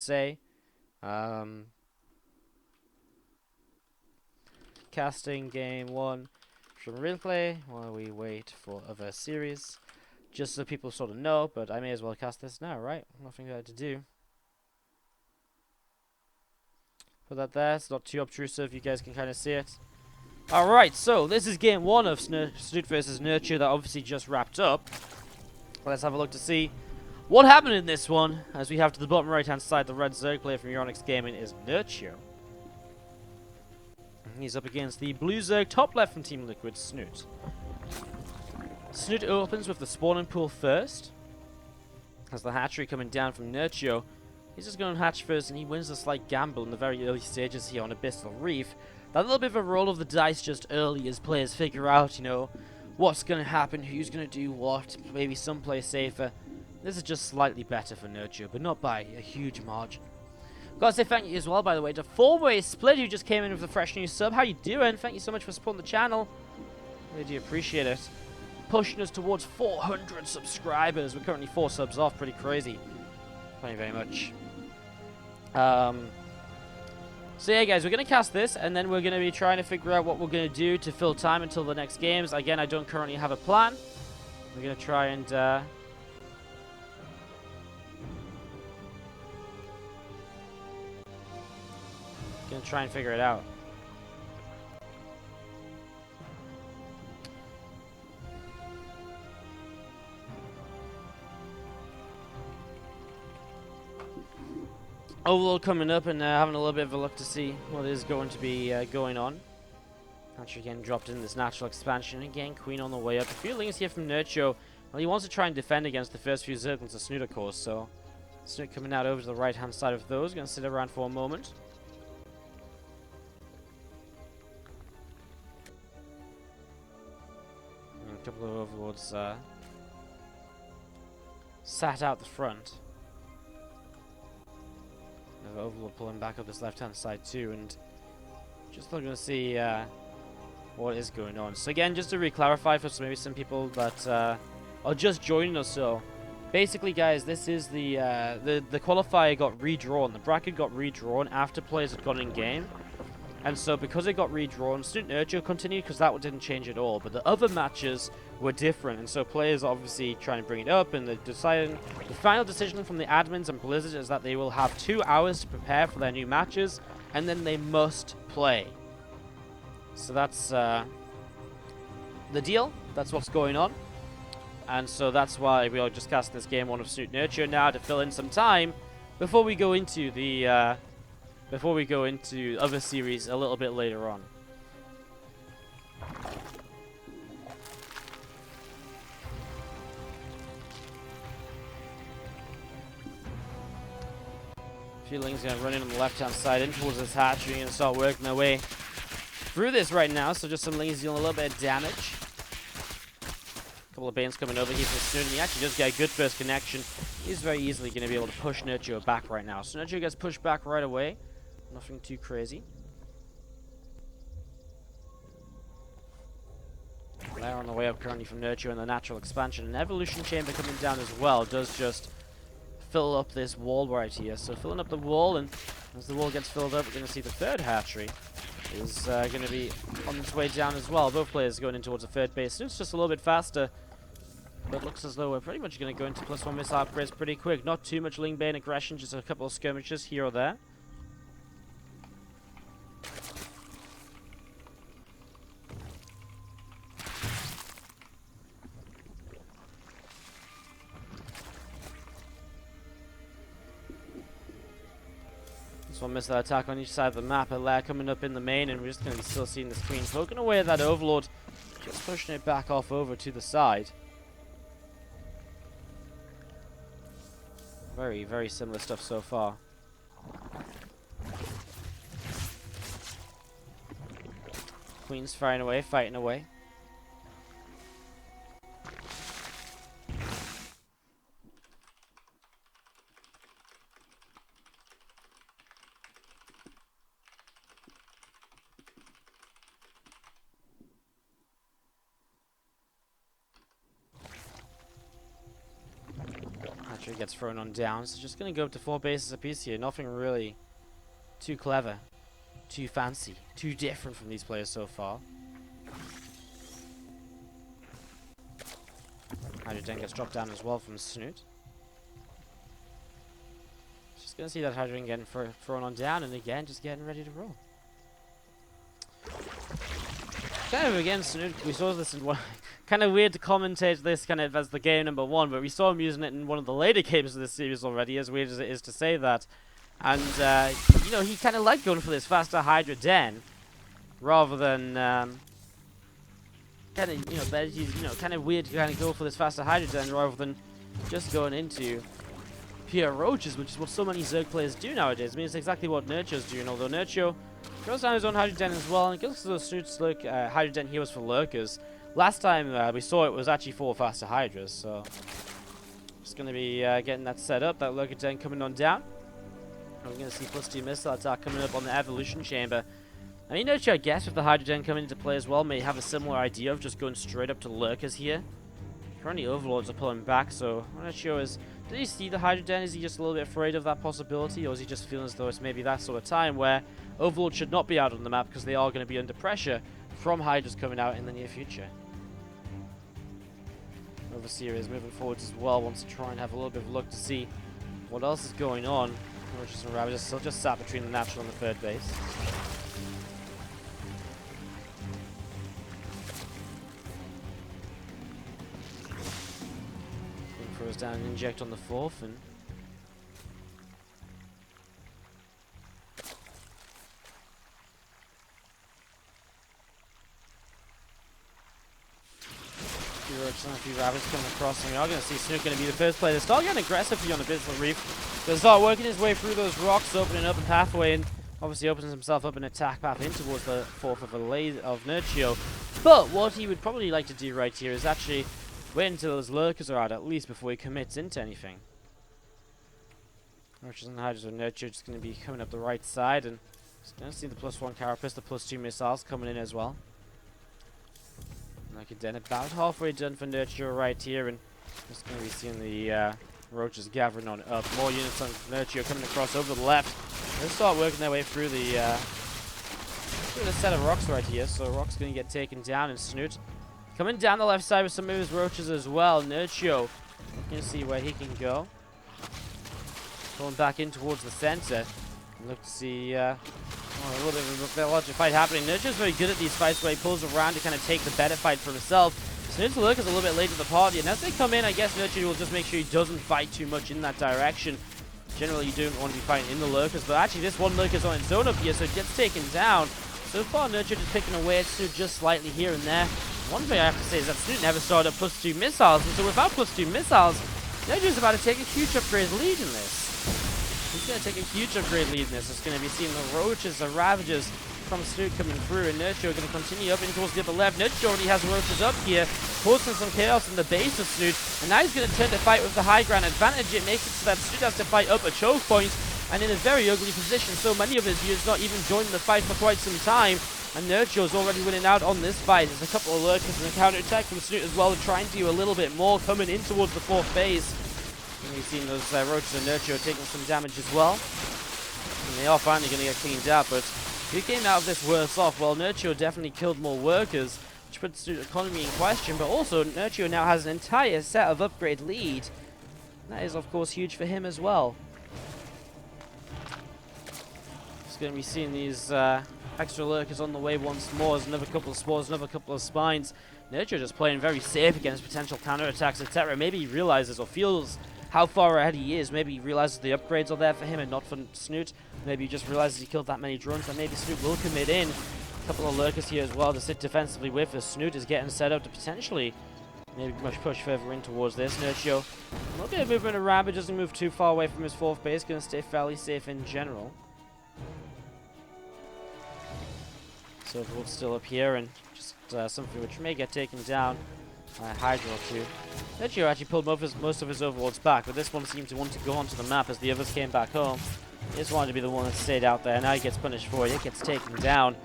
say. Casting game 1 from replay while we wait for other series. Just so people sort of know, but I may as well cast this now, right? Nothing better to do. Put that there, it's not too obtrusive, you guys can kind of see it. Alright, so this is game 1 of Snute vs Nerchio that obviously just wrapped up. Let's have a look to see what happened in this one. As we have to the bottom right hand side, the red Zerg player from Euronics Gaming is Nerchio. He's up against the blue Zerg top left from Team Liquid, Snute. Snute opens with the spawning pool first. Has the hatchery coming down from Nerchio. He's just going to hatch first, and he wins a slight gamble in the very early stages here on Abyssal Reef. That little bit of a roll of the dice just early as players figure out, you know, what's going to happen, who's going to do what, maybe some play safer. This is just slightly better for Nerchio, but not by a huge margin. Gotta say thank you as well, by the way, to Four-Way Split, who just came in with a fresh new sub. How you doing? Thank you so much for supporting the channel. Really do appreciate it. Pushing us towards 400 subscribers. We're currently 4 subs off. Pretty crazy. Thank you very much. So yeah, guys, we're going to cast this, and then we're going to be trying to figure out what we're going to do to fill time until the next games. Again, I don't currently have a plan. We're going to try and... gonna try and figure it out. Overlord coming up and having a little bit of a look to see what is going to be going on. Actually getting dropped in this natural expansion. Again, Queen on the way up. A few links here from Nerchio. Well, he wants to try and defend against the first few Zerglings of Snute, of course, so Snute coming out over to the right hand side of those. Gonna sit around for a moment. A couple of overlords sat out the front. Another overlord pulling back up this left-hand side too, and just looking to see what is going on. So again, just to re-clarify for maybe some people that are just joining us. So basically, guys, this is the qualifier got redrawn. The bracket got redrawn after players had gone in game. And so, because it got redrawn, Snute Nerchio continued because that didn't change at all. But the other matches were different, and so players are obviously trying to bring it up. And the final decision from the admins and Blizzard is that they will have 2 hours to prepare for their new matches, and then they must play. So that's the deal. That's what's going on, and so that's why we are just casting this game 1 of Snute Nerchio now to fill in some time before we go into the. Before we go into other series a little bit later on. A few Lings going to run in on the left-hand side in towards this hatchery and start working their way through this right now. So just some Lings dealing a little bit of damage. A couple of Banes coming over here for Snute, and he actually does get a good first connection. He's very easily going to be able to push Nerchio back right now. So Nerchio gets pushed back right away. Nothing too crazy. They're on the way up currently from Nerchio in the natural expansion. An evolution chamber coming down as well does just fill up this wall right here. So filling up the wall, and as the wall gets filled up, we're going to see the third hatchery is going to be on its way down as well. Both players going in towards the third base. It's just a little bit faster, but looks as though we're pretty much going to go into +1 missile upgrades pretty quick. Not too much Ling Bane aggression, just a couple of skirmishes here or there. One missile attack on each side of the map. A lair coming up in the main, and we're just going to be still seeing the Queen poking away at that Overlord, just pushing it back off over to the side. Very, very similar stuff so far. Queen's firing away, fighting away. Nerchio gets thrown on down. So just going to go up to 4 bases apiece here. Nothing really too clever, too fancy, too different from these players so far. Hydrogen gets dropped down as well from Snute. Just going to see that Hydrogen getting thrown on down, and again, just getting ready to roll. Kind of again, Snute, we saw this in one. Kind of weird to commentate this kind of as the game number 1, but we saw him using it in one of the later games of this series already, as weird as it is to say that. And, you know, he kind of liked going for this faster Hydra Den, rather than, kind of, you know, but he's, you know, kind of weird to kind of go for this faster Hydra Den rather than just going into pure roaches, which is what so many Zerg players do nowadays. I mean, it's exactly what Nerchio's doing, although Nerchio goes down his own Hydra Den as well, and it goes to those Snute's look, Hydra Den here was for lurkers. Last time we saw it was actually for faster Hydras, so just going to be getting that set up, that lurker Den coming on down. We're going to see +2 missile attack coming up on the evolution chamber. I mean, Nerchio, I guess, with the Hydra Den coming into play as well, may have a similar idea of just going straight up to lurkers here. Currently, Overlords are pulling back, so I'm not sure did he see the Hydra Den? Is he just a little bit afraid of that possibility, or is he just feeling as though it's maybe that sort of time where Overlord should not be out on the map because they are going to be under pressure from Hydras coming out in the near future? Overseer is moving forwards as well, wants to try and have a little bit of luck to see what else is going on. Roaches and Ravages still just sat between the natural and the third base. Throws down and inject on the 4th, and a few rabbits coming across, and we are going to see Snute going to be the first player to start getting aggressive here on the Abyssal Reef. Going to start working his way through those rocks, opening up a pathway, and obviously opens himself up an attack path in towards the 4th of Nerchio. But what he would probably like to do right here is actually wait until those lurkers are out at least before he commits into anything. Roaches and Hydras with Nerchio just going to be coming up the right side, and just going to see the +1 carapace, the +2 missiles coming in as well. Like a Den about halfway done for Nerchio right here, and just going to be seeing the roaches gathering on up. More units on Nerchio coming across over the left. They'll start working their way through the set of rocks right here, so Rock's going to get taken down, and Snute coming down the left side with some of his roaches as well. Nerchio looking to see where he can go. Going back in towards the center. And look to see a little bit of a larger fight happening. Nerchio's very good at these fights where he pulls around to kind of take the better fight for himself. Snute's lurker's a little bit late to the party, and as they come in, I guess Nerchio will just make sure he doesn't fight too much in that direction. Generally, you don't want to be fighting in the lurkers, but actually this one lurker's on its own up here, so it gets taken down. So far, Nerchio just picking away at Snute just slightly here and there. One thing I have to say is that Snute never started at +2 missiles, and so without +2 missiles, Nerchio's about to take a huge upgrade lead in this. He's going to take a huge upgrade lead in this. It's going to be seeing the roaches, the ravages from Snute coming through, and Nerchio going to continue up in towards the upper left. Nerchio already has roaches up here, causing some chaos in the base of Snute, and now he's going to turn the fight with the high ground advantage. It makes it so that Snute has to fight up a choke point, and in a very ugly position, so many of his units not even joining the fight for quite some time. And Nerchio's already winning out on this fight. There's a couple of lurkers and a counter-attack from Snute as well to try and do a little bit more coming in towards the 4th base. And we've seen those roaches and Nerchio taking some damage as well. And they are finally going to get cleaned out, but who came out of this worse off? Well, Nerchio definitely killed more workers, which puts the economy in question, but also Nerchio now has an entire set of upgrade lead. And that is, of course, huge for him as well. Just going to be seeing these extra lurkers on the way once more. There's another couple of spores, another couple of spines. Nerchio just playing very safe against potential counterattacks, etc. Maybe he realizes or feels how far ahead he is. Maybe he realizes the upgrades are there for him and not for Snute. Maybe he just realizes he killed that many drones, and maybe Snute will commit in. A couple of lurkers here as well to sit defensively with, as Snute is getting set up to potentially maybe push further in towards this. Nerchio, a little bit of movement around, but doesn't move too far away from his 4th base. Going to stay fairly safe in general. So Overlord's still up here, and just something which may get taken down by a Hydra or two. Nerchio actually pulled most of his Overlords back, but this one seemed to want to go onto the map as the others came back home. He just wanted to be the one that stayed out there. Now he gets punished for it. It gets taken down.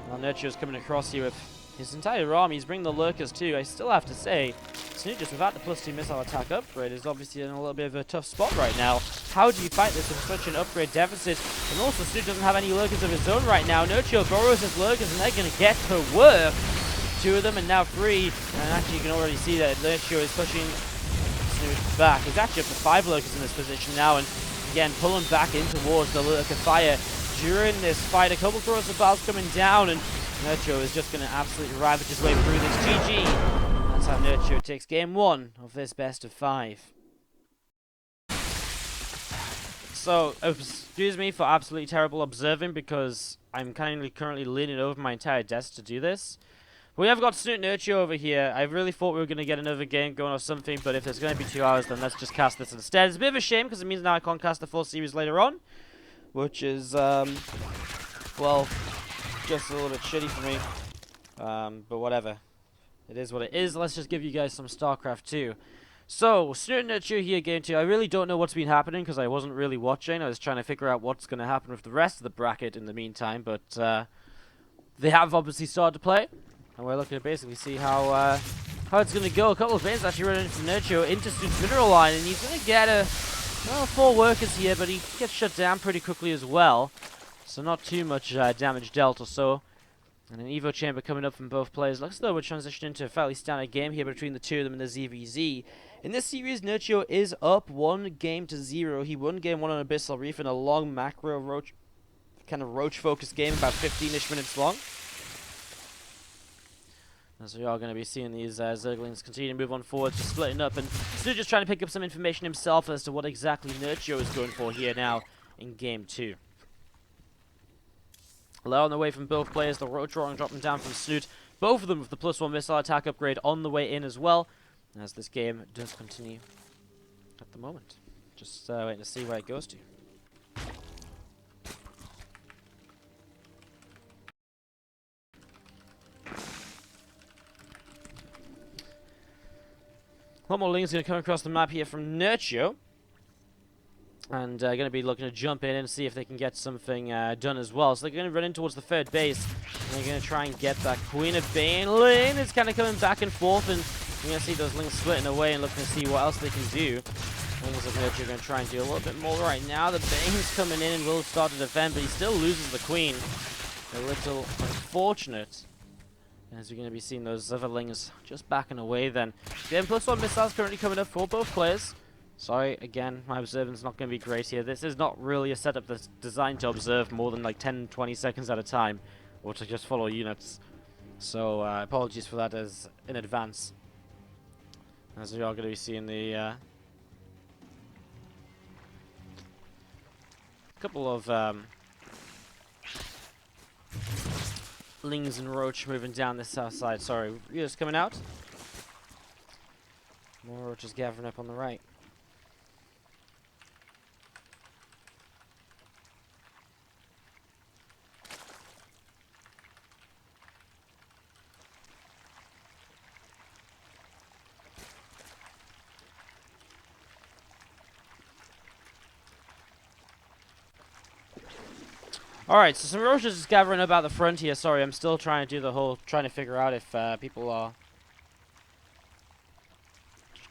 Well, Nerchio's coming across here with his entire army. He's bringing the lurkers too. I still have to say, Snute, just without the +2 missile attack upgrade, is obviously in a little bit of a tough spot right now. How do you fight this with such an upgrade deficit? And also, Snute doesn't have any lurkers of his own right now. Nerchio borrows his lurkers, and they're going to get to work. 2 of them, and now 3. And actually, you can already see that Nerchio is pushing Snute back. He's actually up to 5 lurkers in this position now, and again, pulling back in towards the lurker fire. During this fight, a couple throws of balls coming down, and Nerchio is just going to absolutely ravage his way through this. GG! That's how Nerchio takes game 1 of this best of 5. So, excuse me for absolutely terrible observing, because I'm currently leaning over my entire desk to do this. We have got Snute Nerchio over here. I really thought we were going to get another game going or something, but if there's going to be 2 hours, then let's just cast this instead. It's a bit of a shame, because it means now I can't cast the full series later on, which is, well, just a little bit shitty for me. But whatever. It is what it is. Let's just give you guys some StarCraft 2. So, Snute Nerchio here, game 2. I really don't know what's been happening, because I wasn't really watching. I was trying to figure out what's going to happen with the rest of the bracket in the meantime, but, they have obviously started to play. And we're looking to basically see how it's going to go. A couple of veins actually running into Nerchio into Snute's mineral line, and he's going to get a, well, 4 workers here, but he gets shut down pretty quickly as well. So not too much damage dealt or so. And an Evo chamber coming up from both players. Looks as though we're transitioning into a fairly standard game here between the 2 of them in the ZvZ. In this series, Nerchio is up 1-0. He won game 1 on Abyssal Reef in a long macro roach, kind of roach-focused game, about 15-ish minutes long. As we are going to be seeing these Zerglings continue to move on forward, just splitting up, and Snute just trying to pick up some information himself as to what exactly Nerchio is going for here now in game 2. Low on the way from both players, the roach drawing dropping down from Snute, both of them with the +1 missile attack upgrade on the way in as well, as this game does continue at the moment. Just waiting to see where it goes to. One more Ling's going to come across the map here from Nerchio. And going to be looking to jump in and see if they can get something done as well. So they're going to run in towards the 3rd base. And they're going to try and get that Queen of Bane. Ling is kind of coming back and forth. And you're going to see those Lings splitting away and looking to see what else they can do. Lings of Nerchio are going to try and do a little bit more right now. The Bane's coming in and will start to defend, but he still loses the Queen. A little unfortunate. As we're going to be seeing those other Lings just backing away then. Again, +1 missiles currently coming up for both players. Sorry, again, my observance not going to be great here. This is not really a setup that's designed to observe more than like 10-20 seconds at a time, or to just follow units. So, apologies for that as in advance. As we are going to be seeing the couple of Lings and Roach moving down the south side. Sorry, just coming out. More Roaches gathering up on the right. Alright, so some Roaches is gathering about the front here. Sorry, I'm still trying to do the whole, trying to figure out if people are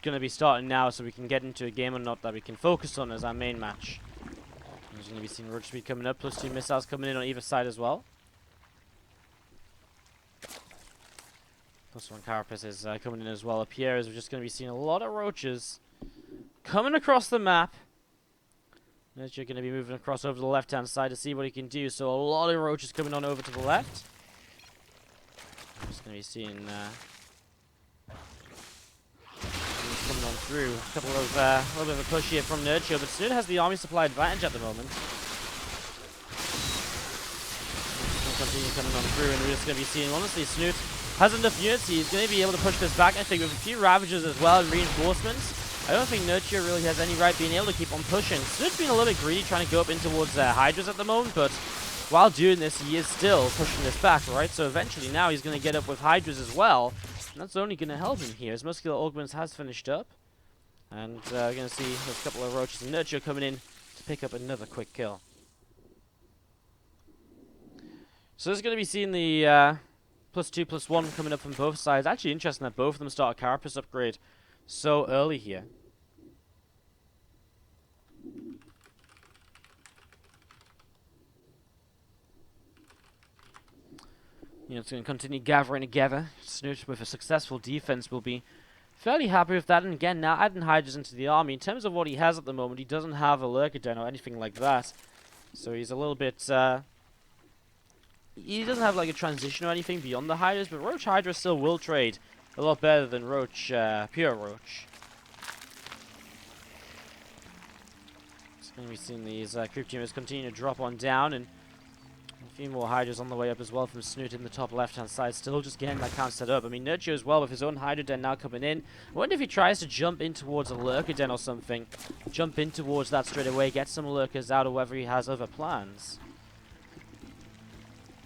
going to be starting now so we can get into a game or not that we can focus on as our main match. There's going to be seeing Roach speed coming up, +2 missiles coming in on either side as well. +1 Carapace is coming in as well up here, as we're just going to be seeing a lot of Roaches coming across the map. Nerchio going to be moving across over to the left-hand side to see what he can do. So a lot of Roaches coming on over to the left. I'm just going to be seeing coming on through. A couple of a little bit of a push here from Nerchio, but Snute has the army supply advantage at the moment. Continue coming on through, and we're just going to be seeing, honestly, Snute has enough units. He's going to be able to push this back, I think, with a few Ravagers as well and reinforcements. I don't think Nerchio really has any right being able to keep on pushing. Snute's been a little bit greedy trying to go up in towards Hydras at the moment, but while doing this, he is still pushing this back, right? So eventually now he's going to get up with Hydras as well, and that's only going to help him here. His Muscular Augments has finished up, and we're going to see a couple of Roaches and Nerchio coming in to pick up another quick kill. So this is going to be seeing the +2/+1 coming up from both sides. Actually interesting that both of them start a Carapace upgrade. so early here. It's going to continue gathering together. Snute with a successful defense will be fairly happy with that. And again, now adding Hydras into the army. In terms of what he has at the moment, he doesn't have a Lurker Den or anything like that. So he's a little bit... he doesn't have like a transition or anything beyond the Hydras, but Roach Hydra still will trade a lot better than Roach, Pure Roach. It's going to be seeing these creep teamers continue to drop on down, and a few more Hydras on the way up as well from Snute in the top left-hand side, still just getting that count set up. I mean, Nerchio as well with his own Hydra Den now coming in. I wonder if he tries to jump in towards a Lurker Den or something. Jump in towards that straight away, get some Lurkers out, or whether he has other plans.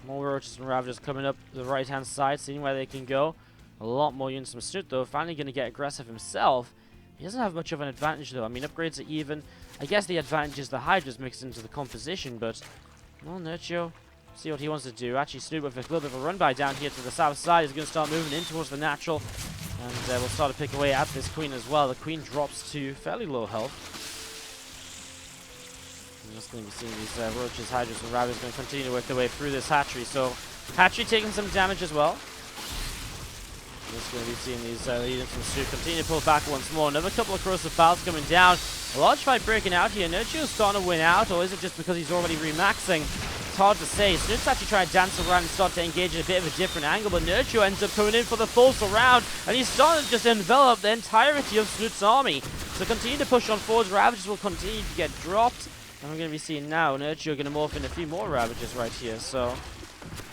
More Roaches and Ravagers coming up the right-hand side, seeing where they can go. A lot more units from Snute, though, finally going to get aggressive himself. He doesn't have much of an advantage, though. I mean, upgrades are even. I guess the advantage is the Hydras mixed into the composition, but... well, Nerchio, see what he wants to do. Actually, Snute with a little bit of a run-by down here to the south side is going to start moving in towards the natural. And we'll start to pick away at this Queen as well. The Queen drops to fairly low health. I'm just going to be seeing these Roaches, Hydras, and Ravagers going to continue to work their way through this hatchery. So, hatchery taking some damage as well. Just going to be seeing these units from Snute continue to pull back once more. Another couple of corrosive battles coming down. A large fight breaking out here. Nerchio's starting to win out, or is it just because he's already remaxing? It's hard to say. Snute's actually trying to dance around and start to engage in a bit of a different angle, but Nerchio ends up coming in for the full surround, and he's starting to just envelop the entirety of Snute's army. So continue to push on forwards. Ravagers will continue to get dropped. And we're going to be seeing now Nerchio going to morph in a few more Ravagers right here. So, a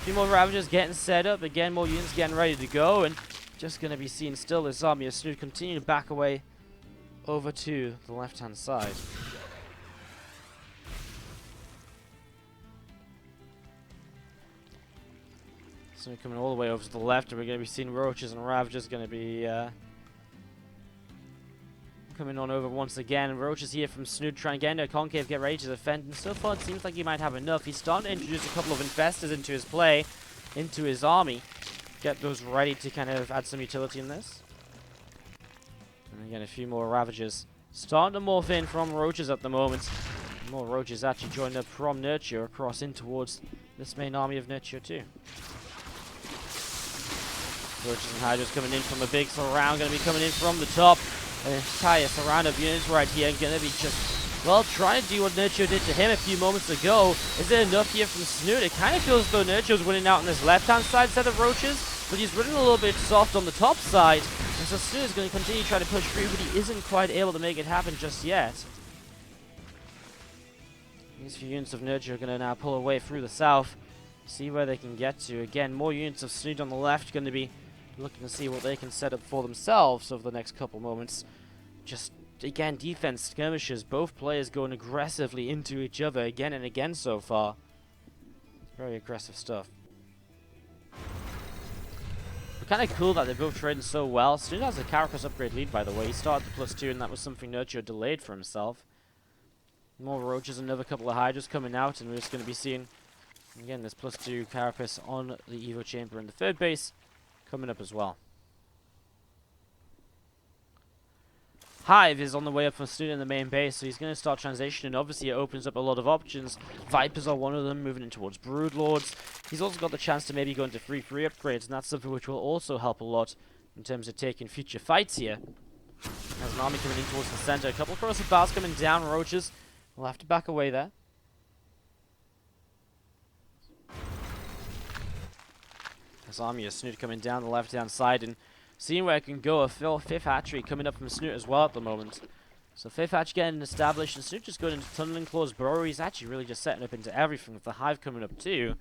few more Ravagers getting set up. Again, more units getting ready to go. And just going to be seeing still this army of Snute continue to back away over to the left-hand side. Snute coming all the way over to the left. And we're going to be seeing Roaches and Ravagers going to be... coming on over once again. Roach is here from Snute trying to get into a concave, get ready to defend, and so far it seems like he might have enough. He's starting to introduce a couple of infestors into his play, into his army. Get those ready to kind of add some utility in this. And again, a few more Ravagers starting to morph in from Roaches at the moment. More Roaches actually joined up from Nerchio across in towards this main army of Nerchio too. Roaches and Hydras coming in from a big surround, going to be coming in from the top. An entire surround of units right here, going to be just, well, trying to do what Nerchio did to him a few moments ago. Is it enough here from Snute? It kind of feels as though Nerchio's winning out on this left-hand side set of Roaches, but he's running a little bit soft on the top side. And so Snute is going to continue to try to push through, but he isn't quite able to make it happen just yet. These few units of Nerchio are going to now pull away through the south, see where they can get to. Again, more units of Snute on the left, going to be looking to see what they can set up for themselves over the next couple moments. Just, again, defense skirmishes. Both players going aggressively into each other again and again so far. Very aggressive stuff. But kind of cool that they're both trading so well. Snute has a Carapace upgrade lead, by the way. He started the +2, and that was something Nerchio delayed for himself. More Roaches, another couple of Hydras coming out, and we're just going to be seeing, again, this +2 Carapace on the Evo Chamber in the third base. Coming up as well. Hive is on the way up from Snute in the main base, so he's going to start transitioning. Obviously, it opens up a lot of options. Vipers are one of them, moving in towards Broodlords. He's also got the chance to maybe go into 3-3 upgrades, and that's something which will also help a lot in terms of taking future fights here. There's an army coming in towards the center. A couple of corrosive bars coming down. Roaches will have to back away there. This army of Snute coming down the left-hand side and seeing where it can go. A fifth hatchery coming up from Snute as well at the moment. So fifth hatch getting established, and Snute just going into Tunneling Claws Burrow. He's actually really just setting up into everything with the Hive coming up too.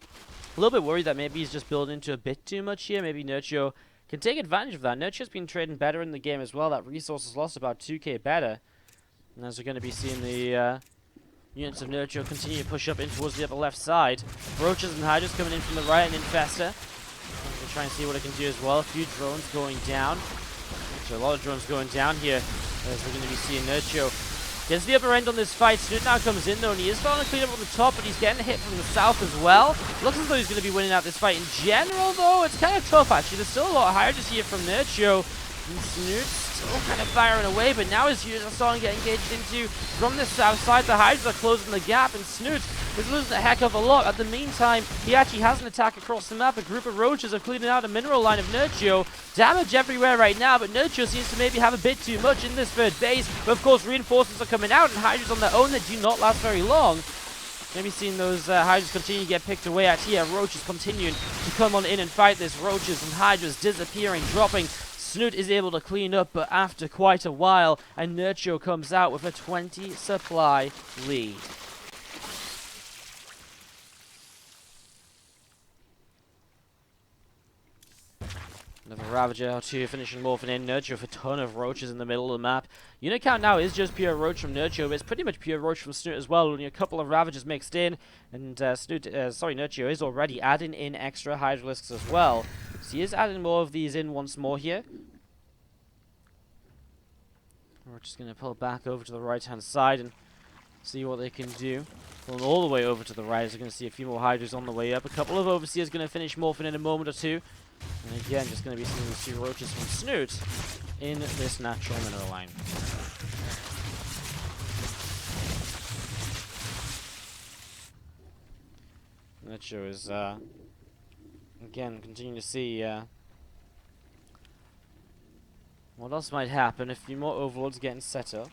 A little bit worried that maybe he's just building into a bit too much here. Maybe Nerchio can take advantage of that. Nerchio's been trading better in the game as well. That resource has lost about 2k better. And as we're going to be seeing the units of Nerchio continue to push up in towards the upper left side. Roaches and Hydras coming in from the right, and Infester. We'll try and see what it can do as well. A few drones going down. Actually, a lot of drones going down here. As we're going to be seeing Nerchio gets the upper end on this fight. Snute now comes in though, and he is starting to clean up on the top, but he's getting hit from the south as well. Looks as though he's going to be winning out this fight. In general though, it's kind of tough actually. There's still a lot of Hydras here from Nerchio. And Snute still kind of firing away, but now his units are starting to get engaged into from the south side. The Hydras are closing the gap, and Snute is losing a heck of a lot. At the meantime, he actually has an attack across the map. A group of roaches are cleaning out a mineral line of Nerchio. Damage everywhere right now, but Nerchio seems to maybe have a bit too much in this third base. But of course, reinforcements are coming out, and Hydras on their own that do not last very long. Maybe seeing those Hydras continue to get picked away at here. Roaches continuing to come on in and fight this. Roaches and Hydras disappearing, dropping. Snute is able to clean up, but after quite a while, and Nerchio comes out with a 20 supply lead. Another Ravager or two finishing morphing in. Nerchio with a ton of roaches in the middle of the map. Unit count now is just pure roach from Nerchio, but it's pretty much pure roach from Snute as well. Only a couple of Ravagers mixed in, and Nerchio is already adding in extra Hydralisks as well. So he is adding more of these in once more here. We're just going to pull back over to the right-hand side and see what they can do. Pulling all the way over to the right, we're going to see a few more Hydras on the way up. A couple of Overseers going to finish morphing in a moment or two. And again, just going to be seeing these two roaches from Snute in this natural mineral line. Nerchio is, again, continuing to see what else might happen. A few more Overlords getting set up.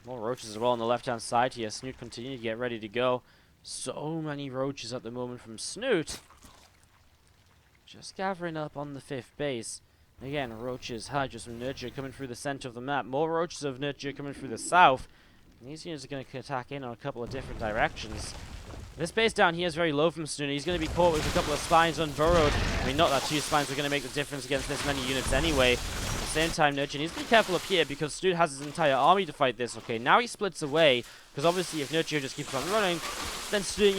More roaches as well on the left-hand side here. Snute continuing to get ready to go. So many roaches at the moment from Snute. Just gathering up on the 5th base. Again, roaches, Hydras from Nerchio coming through the center of the map. More roaches of Nerchio coming through the south. And these units are going to attack in on a couple of different directions. This base down here is very low from Snute. He's going to be caught with a couple of spines unburrowed. I mean, not that 2 spines are going to make the difference against this many units anyway. At the same time, Nerchio needs to be careful up here because Snute has his entire army to fight this. Okay, now he splits away because obviously if Nerchio just keeps on running, then Snute,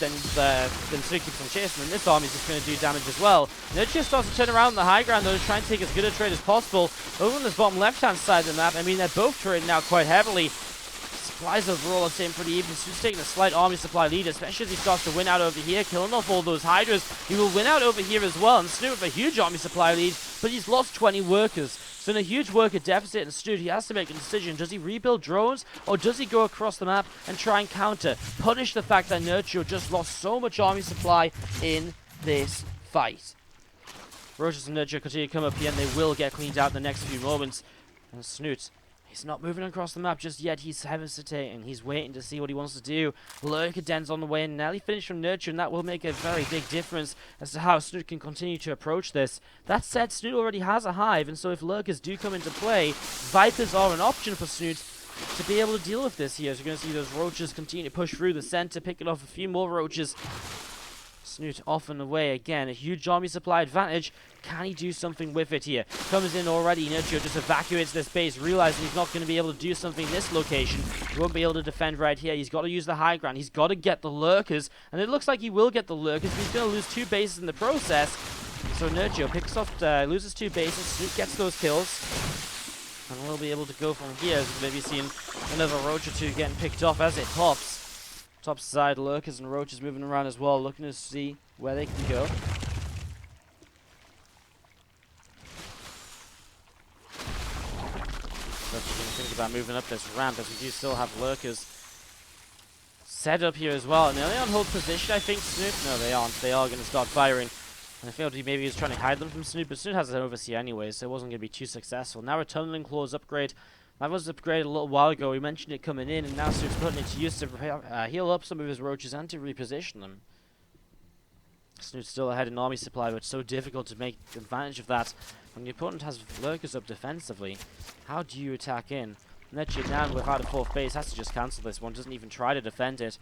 then Snute keeps on chasing, and this army is just going to do damage as well. Nerchio starts to turn around the high ground though to try and take as good a trade as possible. Over on this bottom left-hand side of the map, I mean, they're both trading now quite heavily. Supplies overall are staying pretty even. Snute's taking a slight army supply lead, especially as he starts to win out over here, killing off all those Hydras. He will win out over here as well, and Snute with a huge army supply lead, but he's lost 20 workers. So in a huge worker deficit, and Snute, he has to make a decision. Does he rebuild drones, or does he go across the map and try and counter, punish the fact that Nerchio just lost so much army supply in this fight? Roaches and Nerchio continue to come up here, and they will get cleaned out in the next few moments. And Snute, he's not moving across the map just yet. He's hesitating. He's waiting to see what he wants to do. Lurker Den's on the way, and nearly finished from Nerchio, and that will make a very big difference as to how Snute can continue to approach this. That said, Snute already has a hive, and so if Lurkers do come into play, Vipers are an option for Snute to be able to deal with this here. So you're going to see those roaches continue to push through the center, picking off a few more roaches. Snute off and away again. A huge army supply advantage. Can he do something with it here? Comes in already. Nerchio just evacuates this base, realizing he's not going to be able to do something in this location. He won't be able to defend right here. He's got to use the high ground. He's got to get the lurkers, and it looks like he will get the lurkers, but he's going to lose 2 bases in the process. So Nerchio picks off, loses 2 bases. Snute gets those kills, and we'll be able to go from here. As maybe seeing another roach or 2 getting picked off as it pops. Top side, lurkers and roaches moving around as well, looking to see where they can go. But you're going to think about moving up this ramp, as we do still have lurkers set up here as well. And they're on hold position, I think, Snute. No, they aren't. They are going to start firing. And I felt maybe he was trying to hide them from Snute, but Snute has an overseer anyway, so it wasn't going to be too successful. Now a tunneling claws upgrade. That was upgraded a little while ago. We mentioned it coming in, and now Snute's putting it to use to heal up some of his roaches and to reposition them. Snute's still ahead in army supply, but it's so difficult to make advantage of that when the opponent has lurkers up defensively. How do you attack in? Nerchio down without a 4th base has to just cancel this one, doesn't even try to defend it.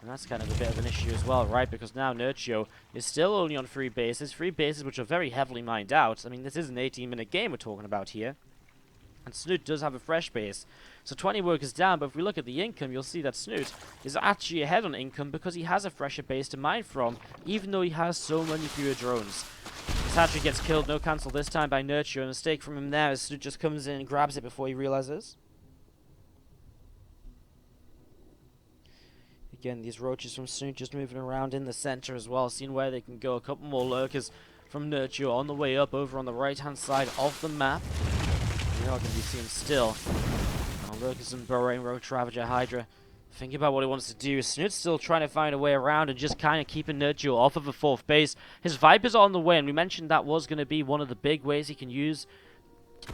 And that's kind of a bit of an issue as well, right? Because now Nerchio is still only on 3 bases which are very heavily mined out. I mean, this is an 18-minute game we're talking about here. And Snute does have a fresh base. So 20 workers down, but if we look at the income, you'll see that Snute is actually ahead on income because he has a fresher base to mine from, even though he has so many fewer drones. Satchel gets killed, no cancel this time by Nerchio. A mistake from him there as Snute just comes in and grabs it before he realizes. Again, these roaches from Snute just moving around in the center as well, seeing where they can go. A couple more lurkers from Nerchio on the way up over on the right-hand side of the map. We are going to be seeing still Lurkers and Burrowing, Roach Ravager, Hydra. Think about what he wants to do. Snute's still trying to find a way around and just kind of keeping Nerchio off of the 4th base. His Vipers are on the way, and we mentioned that was going to be one of the big ways he can use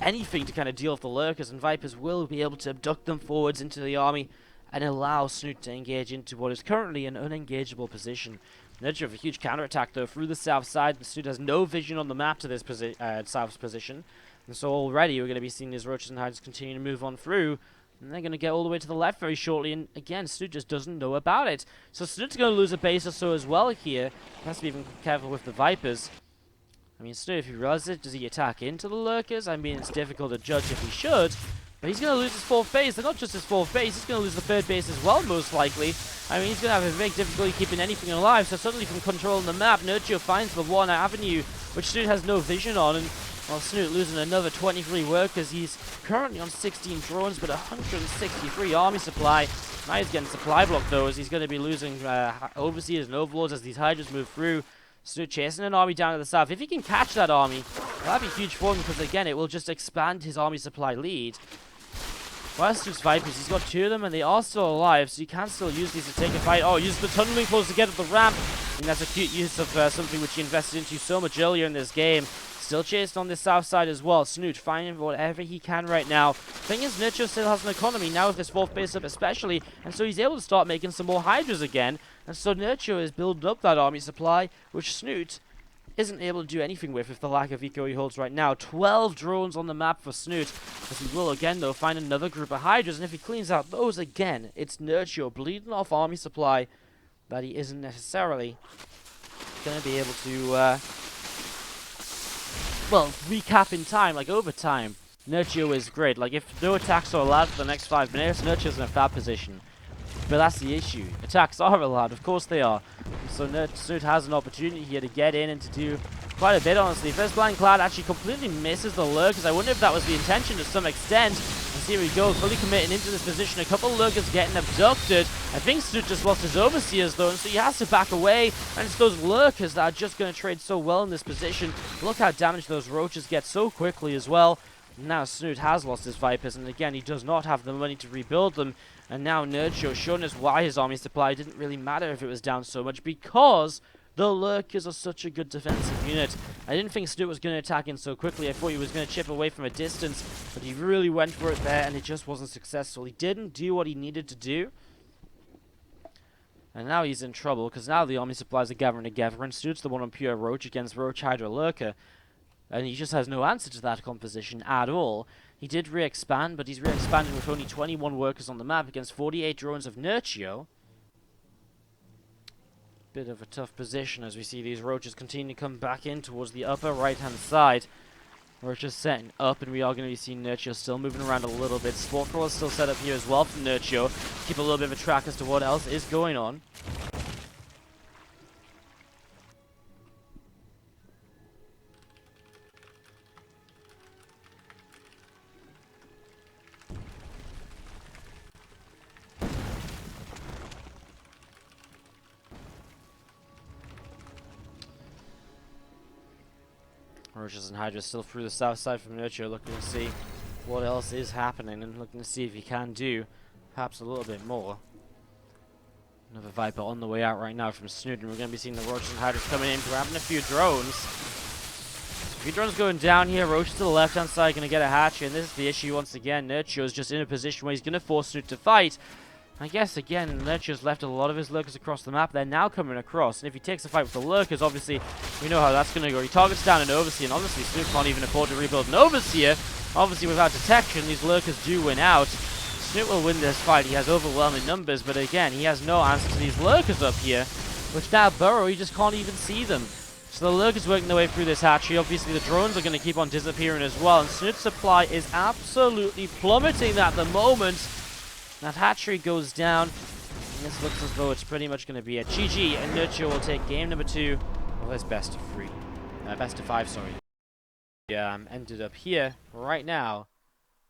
anything to kind of deal with the Lurkers, and Vipers will be able to abduct them forwards into the army and allow Snute to engage into what is currently an unengageable position. Nerchio with a huge counterattack though through the south side, and Snute has no vision on the map to this south position, and so already we're going to be seeing these Roaches and Hydras continue to move on through, and they're going to get all the way to the left very shortly, and again, Snute just doesn't know about it. So Snute's going to lose a base or so as well here. He has to be even careful with the Vipers. I mean, Snute, if he realizes it, does he attack into the Lurkers? I mean, it's difficult to judge if he should, but he's going to lose his 4th base. And not just his 4th base, he's going to lose the 3rd base as well, most likely. I mean, he's going to have a big difficulty keeping anything alive, so suddenly from controlling the map, Nerchio finds the one avenue, which Snute has no vision on, and while Snute losing another 23 workers, he's currently on 16 drones, but 163 army supply. Now he's getting supply blocked though, as he's going to be losing Overseers and Overlords as these Hydras move through. Snute chasing an army down to the south. If he can catch that army, that'd be huge for him, because again, it will just expand his army supply lead. While Snute's Vipers, he's got 2 of them, and they are still alive, so you can still use these to take a fight. Oh, use the tunneling close to get at the ramp. And that's a cute use of something which he invested into so much earlier in this game. Still chased on this south side as well. Snute finding whatever he can right now. Thing is, Nerchio still has an economy now with this 4th base up especially, and so he's able to start making some more Hydras again. And so Nerchio is building up that army supply, which Snute isn't able to do anything with the lack of eco he holds right now. 12 drones on the map for Snute, as he will again though find another group of Hydras, and if he cleans out those again, it's Nerchio bleeding off army supply that he isn't necessarily going to be able to, well, recap in time, like over time. Nerchio is great. Like, if no attacks are allowed for the next 5 minutes, Nerchio's in a fab position. But that's the issue. Attacks are allowed, of course they are. So Snute has an opportunity here to get in and to do quite a bit, honestly. First Blind Cloud actually completely misses the Lurkers. I wonder if that was the intention to some extent. And here we go, fully committing into this position. A couple of Lurkers getting abducted. I think Snute just lost his Overseers though, and so he has to back away. And it's those Lurkers that are just going to trade so well in this position. Look how damaged those Roaches get so quickly as well. Now Snute has lost his Vipers, and again, he does not have the money to rebuild them. And now Nerchio showing us why his army supply didn't really matter if it was down so much, because the Lurkers are such a good defensive unit. I didn't think Snute was going to attack in so quickly. I thought he was going to chip away from a distance, but he really went for it there, and it just wasn't successful. He didn't do what he needed to do. And now he's in trouble, because now the army supplies are gathering together, and Snute's the one on pure Roach against Roach Hydra Lurker. And he just has no answer to that composition at all. He did re-expand, but he's re-expanding with only 21 workers on the map against 48 drones of Nerchio. Bit of a tough position as we see these Roaches continue to come back in towards the upper right-hand side. Roaches setting up, and we are going to be seeing Nerchio still moving around a little bit. Sport Crawler still set up here as well from Nerchio. Keep a little bit of a track as to what else is going on. Roaches and Hydra still through the south side from Nerchio, looking to see what else is happening and looking to see if he can do perhaps a little bit more. Another Viper on the way out right now from Snute, and we're going to be seeing the Roaches and Hydras coming in, grabbing a few drones. So a few drones going down here. Roaches to the left-hand side, going to get a hatchery, and this is the issue once again. Nerchio is just in a position where he's going to force Snute to fight. I guess, again, Nerchio's left a lot of his Lurkers across the map. They're now coming across, and if he takes a fight with the Lurkers, obviously, we know how that's going to go. He targets down an Overseer, and honestly, Snute can't even afford to rebuild an Overseer. Obviously, without detection, these Lurkers do win out. Snute will win this fight. He has overwhelming numbers, but again, he has no answer to these Lurkers up here, which now burrow, he just can't even see them. So the Lurkers working their way through this hatchery. Obviously, the drones are going to keep on disappearing as well, and Snute's supply is absolutely plummeting at the moment. That hatchery goes down, and this looks as though it's pretty much going to be a GG, and Nerchio will take game number 2 of his best of 5, sorry. Yeah, ended up here right now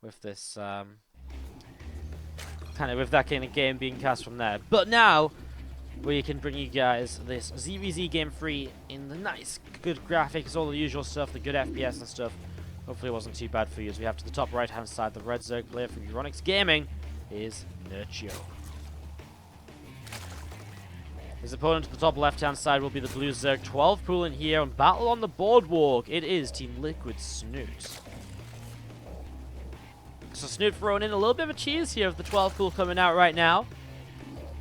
with this with that kind of game being cast from there. But now where you can bring you guys this ZvZ game free in the nice, good graphics, all the usual stuff, the good FPS and stuff. Hopefully it wasn't too bad for you. As we have to the top right hand side, the red Zerg player from Euronix Gaming is Nerchio. His opponent to the top left hand side will be the blue Zerg 12 pool in here on Battle on the Boardwalk. It is Team Liquid Snute. So Snute throwing in a little bit of a cheese here of the 12 pool coming out right now.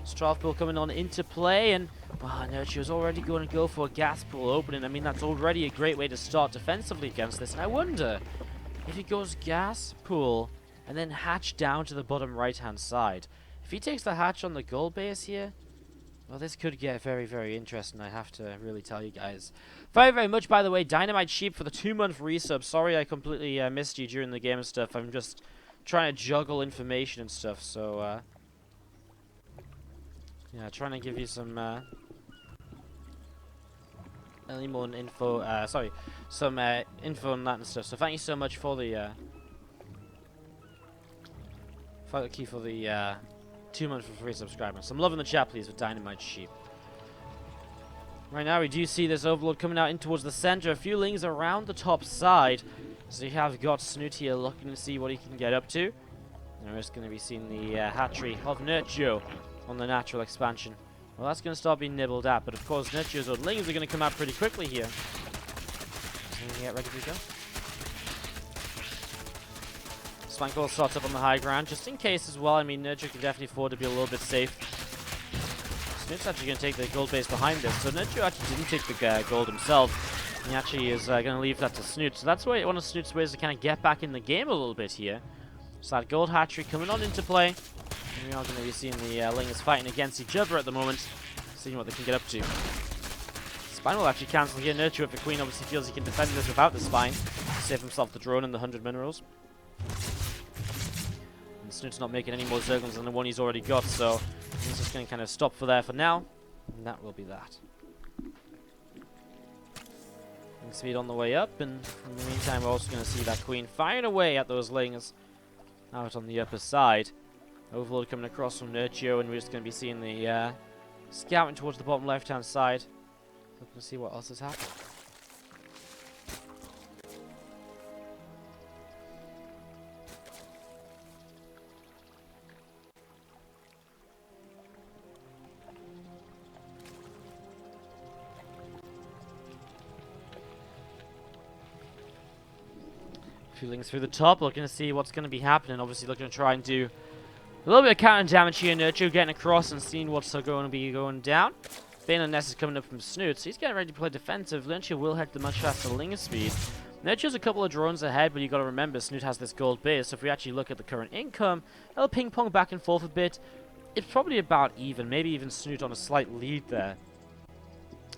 This 12 pool coming on into play, and wow, Nerchio's already going to go for a gas pool opening. I mean, that's already a great way to start defensively against this. And I wonder if he goes gas pool and then hatch down to the bottom right hand side. If he takes the hatch on the gold base here, well, this could get very, very interesting, I have to really tell you guys. Very, very much, by the way, Dynamite Sheep for the 2-month resub. Sorry I completely missed you during the game and stuff. I'm just trying to juggle information and stuff, so yeah, trying to give you some more info, some info on that and stuff. So thank you so much for the thank you for the 2 months for free subscribers. Some love in the chat, please, with Dynamite Sheep. Right now, we do see this Overlord coming out in towards the center. A few lings around the top side. So you have got Snute here looking to see what he can get up to. And we're just going to be seeing the hatchery of Nerchio on the natural expansion. Well, that's going to start being nibbled at. But of course, Nerchio's own lings are going to come out pretty quickly here. So get ready to go. Spank starts up on the high ground, just in case as well. I mean, Nerchio can definitely afford to be a little bit safe. Snute's actually going to take the gold base behind this. So Nerchio actually didn't take the gold himself. He actually is going to leave that to Snute. So that's one of Snute's ways to kind of get back in the game a little bit here. So that gold hatchery coming on into play. And we are going to be seeing the lings fighting against each other at the moment. Seeing what they can get up to. Spine will actually cancel here. Nerchio, if the Queen obviously feels he can defend this without the Spine. Save himself the drone and the 100 minerals. Snute's not making any more Zerglings than the one he's already got, so he's just going to kind of stop for there for now, and that will be that. And speed on the way up, and in the meantime we're also going to see that Queen firing away at those lings out on the upper side. Overlord coming across from Nerchio, and we're just going to be seeing the scouting towards the bottom left hand side. Looking to see what else has happened. Lings through the top, looking to see what's going to be happening. Obviously looking to try and do a little bit of counter damage here. Nerchio getting across and seeing what's going to be going down. Bane and Ness is coming up from Snute, so he's getting ready to play defensive. Nerchio will head the much faster ling speed. Nerchio's a couple of drones ahead, but you got to remember Snute has this gold base, so if we actually look at the current income, it'll ping pong back and forth a bit. It's probably about even, maybe even Snute on a slight lead there.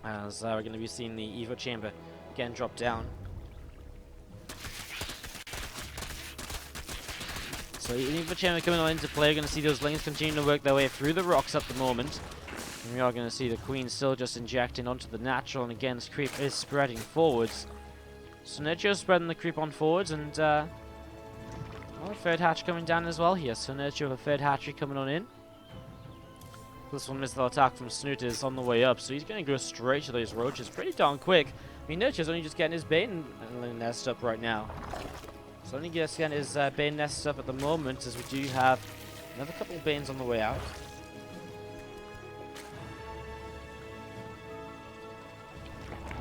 As we're going to be seeing the Evo chamber getting dropped down. So even the chamber coming on into play, we're going to see those lings continue to work their way through the rocks at the moment. And we are going to see the Queen still just injecting onto the natural, and again, this creep is spreading forwards. So Nerchio's spreading the creep on forwards, and well, a third hatch coming down as well here. So Nerchio with a third hatchery coming on in. This one missile attack from Snute is on the way up, so he's going to go straight to those roaches pretty darn quick. I mean, Nerchio's only just getting his Bane nest up right now. So only just getting his Bane nest up at the moment, as we do have another couple of Banes on the way out.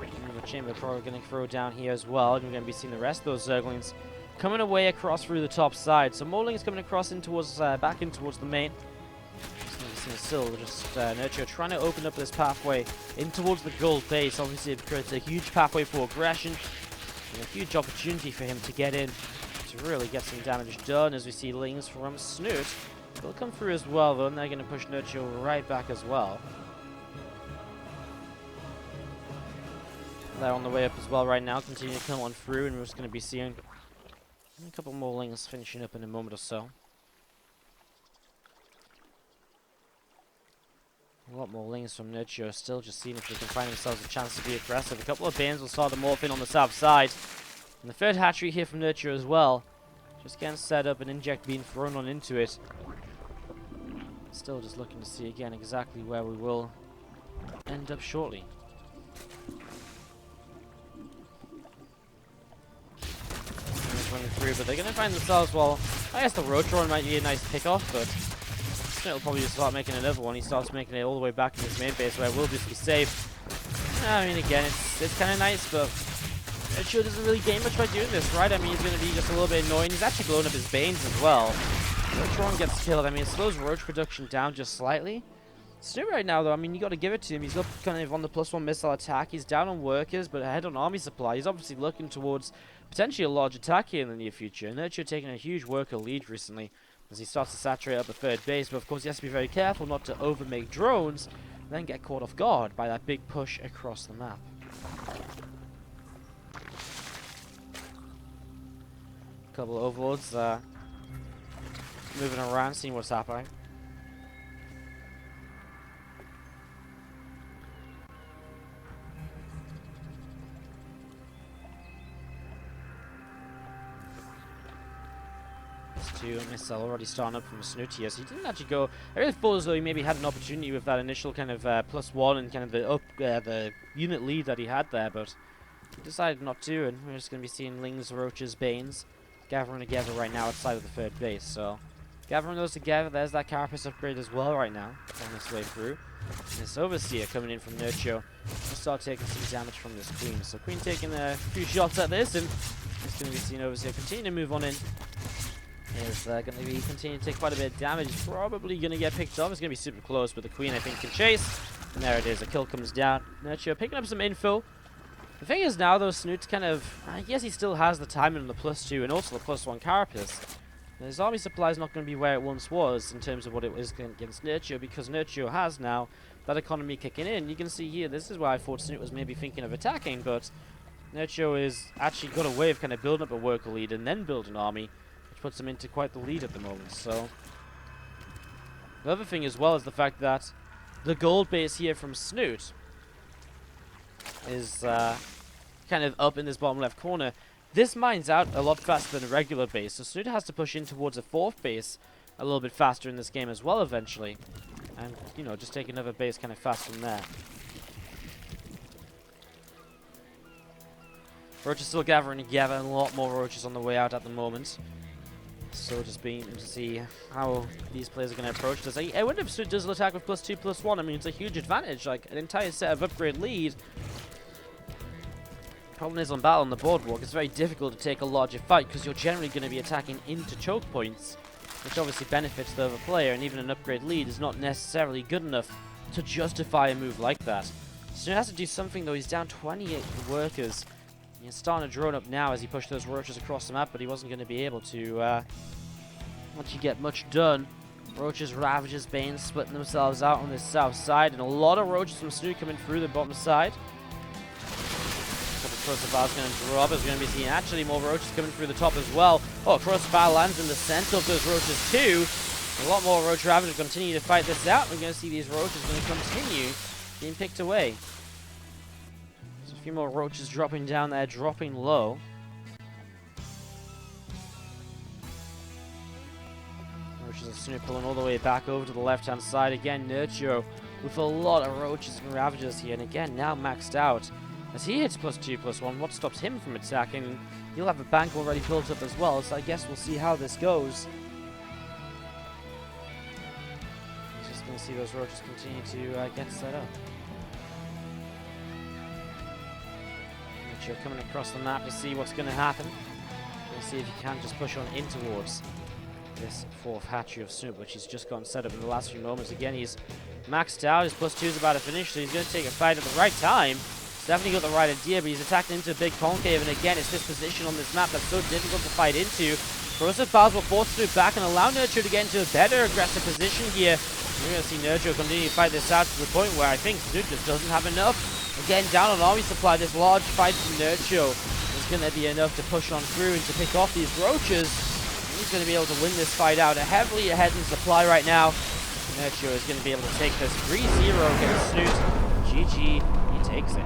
And the chamber probably going to throw down here as well. And we're going to be seeing the rest of those Zerglings coming away across through the top side. So more lings coming across in towards, back in towards the main. Still just Nerchio trying to open up this pathway in towards the gold base. Obviously it creates a huge pathway for aggression and a huge opportunity for him to get in to really get some damage done, as we see lings from Snute. They'll come through as well though, and they're going to push Nerchio right back as well. They're on the way up as well right now, continue to come on through, and we're just going to be seeing a couple more lings finishing up in a moment or so. A lot more lings from Nerchio, still just seeing if they can find themselves a chance to be aggressive. A couple of Banes will start to morph in on the south side. And the third hatchery here from Nerchio as well. Just getting set up and inject being thrown on into it. Still just looking to see again exactly where we will end up shortly. Running through, but they're going to find themselves, well, I guess the roach run might be a nice pickoff, but Snute will probably just start making another one. He starts making it all the way back to his main base where we'll just be safe. I mean, again, it's kind of nice, but Nerchio doesn't really gain much by doing this, right? I mean, he's going to be just a little bit annoying. He's actually blowing up his Banes as well. Roach run gets killed. I mean, it slows roach production down just slightly. Snute right now, though, I mean, you got to give it to him. He's up kind of on the +1 missile attack. He's down on workers, but ahead on army supply. He's obviously looking towards potentially a large attack here in the near future. Nerchio taking a huge worker lead recently as he starts to saturate up a third base, but of course he has to be very careful not to overmake drones and then get caught off guard by that big push across the map. A couple of overlords moving around, seeing what's happening. Missile already starting up from Snute here, so he didn't actually go. I really thought as though he maybe had an opportunity with that initial kind of +1 and kind of the unit lead that he had there, but he decided not to, and we're just going to be seeing Lings, Roaches, Banes gathering together right now outside of the third base. So gathering those together, there's that Carapace upgrade as well right now on this way through. And this Overseer coming in from Nerchio will start taking some damage from this Queen. So Queen taking a few shots at this, and it's going to be seen Overseer continue to move on in. Is going to be continuing to take quite a bit of damage. Probably going to get picked up. It's going to be super close, but the Queen, I think, can chase. And there it is. A kill comes down. Nerchio picking up some info. The thing is now, though, Snute kind of... I guess he still has the timing on the +2 and also the +1 Carapace. His army supply is not going to be where it once was in terms of what it was against Nerchio, because Nerchio has now that economy kicking in. You can see here, this is why I thought Snute was maybe thinking of attacking, but Nerchio is actually got a way of kind of building up a worker lead and then build an army, puts him into quite the lead at the moment. So the other thing as well is the fact that the gold base here from Snute is kind of up in this bottom left corner. This mines out a lot faster than a regular base, so Snute has to push in towards a fourth base a little bit faster in this game as well eventually, and you know, just take another base kind of fast from there. Roaches still gathering together, and a lot more roaches on the way out at the moment. So just being to see how these players are going to approach this. I wonder if Snute does attack with +2, +1. I mean, it's a huge advantage, like an entire set of upgrade lead. Problem is on battle on the boardwalk, it's very difficult to take a larger fight because you're generally going to be attacking into choke points, which obviously benefits the other player, and even an upgrade lead is not necessarily good enough to justify a move like that. Snute has to do something though. He's down 28 workers. He's starting to drone up now as he pushed those roaches across the map, but he wasn't going to be able to actually get much done. Roaches, Ravages, Banes splitting themselves out on this south side, and a lot of roaches from Snute coming through the bottom side. Crossfire is going to drop. There's going to be seeing actually more roaches coming through the top as well. Oh, Crossfire lands in the center of those roaches too. A lot more roach Ravagers continue to fight this out. We're going to see these roaches going to continue being picked away. There's a few more roaches dropping down there, dropping low. Roaches are Snute pulling all the way back over to the left-hand side. Again, Nerchio with a lot of roaches and Ravagers here. And again, now maxed out. As he hits +2, +1, what stops him from attacking? He'll have a bank already built up as well, so I guess we'll see how this goes. Just going to see those roaches continue to get set up. Nerchio coming across the map to see what's going to happen. We'll see if he can just push on in towards this fourth hatchery of Snute, which he's just gotten set up in the last few moments. Again, he's maxed out. His +2 is about to finish, so he's going to take a fight at the right time. Definitely got the right idea, but he's attacking into a big concave, and again, it's this position on this map that's so difficult to fight into. Corrosive Powers will force Snute back and allow Nerchio to get into a better aggressive position here. We're going to see Nerchio continue to fight this out to the point where I think Snute just doesn't have enough. Again, down on army supply, this large fight from Nerchio is going to be enough to push on through and to pick off these roaches. He's going to be able to win this fight out heavily ahead in supply right now. Nerchio is going to be able to take this 3-0 against Snute. GG, he takes it.